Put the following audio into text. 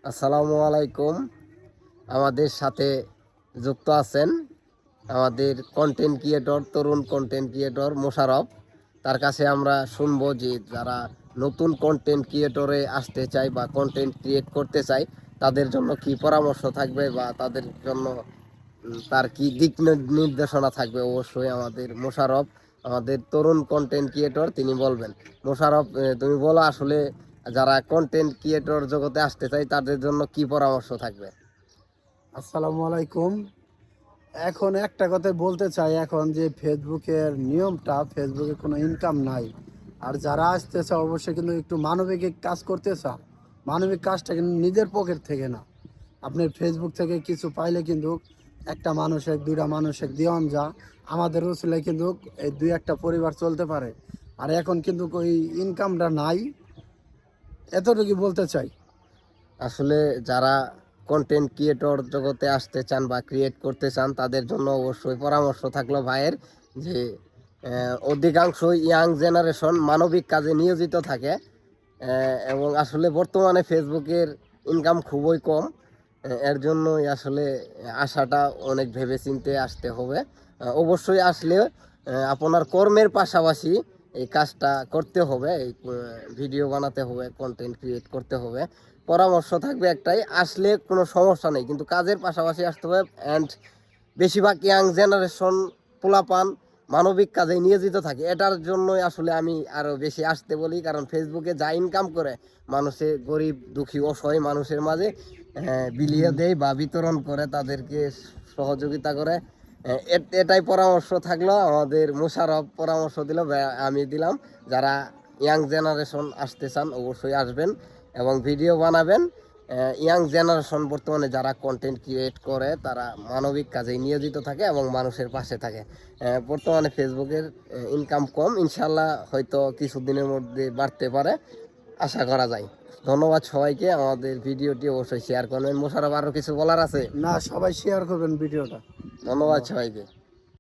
আসসালামু আলাইকুম। আমাদের সাথে যুক্ত আছেন আমাদের কন্টেন্ট ক্রিয়েটর, তরুণ কন্টেন্ট ক্রিয়েটর মোশারফ। তার কাছে আমরা শুনবো যে যারা নতুন কন্টেন্ট ক্রিয়েটরে আসতে চায় বা কন্টেন্ট ক্রিয়েট করতে চায় তাদের জন্য কি পরামর্শ থাকবে বা তাদের জন্য তার কি দিক নির্দেশনা থাকবে। অবশ্যই আমাদের মোশারফ, আমাদের তরুণ কন্টেন্ট ক্রিয়েটর, তিনি বলবেন। মোশারফ, তুমি বলো আসলে যারা কন্টেন্ট ক্রিয়েটর জগতে আসতে চায় তাদের জন্য কি পরামর্শ থাকবে? আসসালামু আলাইকুম। এখন একটা কথা বলতে চাই, এখন যে ফেসবুকের নিয়মটা, ফেসবুকে কোনো ইনকাম নাই। আর যারা আসতেছে অবশ্যই কিন্তু একটু মানবিক কাজ করতে চা। মানবিক কাজটা কিন্তু নিজের পকেট থেকে না, আপনি ফেসবুক থেকে কিছু পাইলে কিন্তু একটা মানুষের, দুইটা মানুষের দিয়ন যা আমাদের উচিলে কিন্তু এই দুই একটা পরিবার চলতে পারে। আর এখন কিন্তু ওই ইনকামটা নাই, এতটুকু বলতে চাই। আসলে যারা কন্টেন্ট ক্রিয়েটর জগতে আসতে চান বা ক্রিয়েট করতে চান তাদের জন্য অবশ্যই পরামর্শ থাকলো ভাইয়ের যে অধিকাংশ ইয়াং জেনারেশন মানবিক কাজে নিয়োজিত থাকে, এবং আসলে বর্তমানে ফেসবুকের ইনকাম খুবই কম। এর জন্যই আসলে আসাটা অনেক ভেবেচিন্তে আসতে হবে। অবশ্যই আসলে আপনার কর্মের পাশাপাশি এই কাজটা করতে হবে, এই ভিডিও বানাতে হবে, কন্টেন্ট ক্রিয়েট করতে হবে। পরামর্শ থাকবে একটাই, আসলে কোনো সমস্যা নেই, কিন্তু কাজের পাশাপাশি আসতে হবে। অ্যান্ড বেশিরভাগ ইয়াং জেনারেশন পোলাপান মানবিক কাজে নিয়োজিত থাকে, এটার জন্যই আসলে আমি আরও বেশি আসতে বলি। কারণ ফেসবুকে যা ইনকাম করে মানুষের, গরিব দুঃখী অসহায় মানুষের মাঝে বিলিয়ে দেয় বা বিতরণ করে, তাদেরকে সহযোগিতা করে। এটাই পরামর্শ থাকলো। আমাদের মোশারফ পরামর্শ দিল, আমি দিলাম। যারা ইয়াং জেনারেশন আসতে চান অবশ্যই আসবেন এবং ভিডিও বানাবেন। ইয়াং জেনারেশন বর্তমানে যারা কন্টেন্ট ক্রিয়েট করে তারা মানবিক কাজে নিয়োজিত থাকে এবং মানুষের পাশে থাকে। বর্তমানে ফেসবুকের ইনকাম কম, ইনশাল্লাহ হয়তো কিছুদিনের মধ্যে বাড়তে পারে, আশা করা যায়। ধন্যবাদ সবাইকে। আমাদের ভিডিওটি অবশ্যই শেয়ার করবেন। মোশারফ, আরও কিছু বলার আছে? না, সবাই শেয়ার করবেন ভিডিওটা। ধন্যবাদ সবাইকে।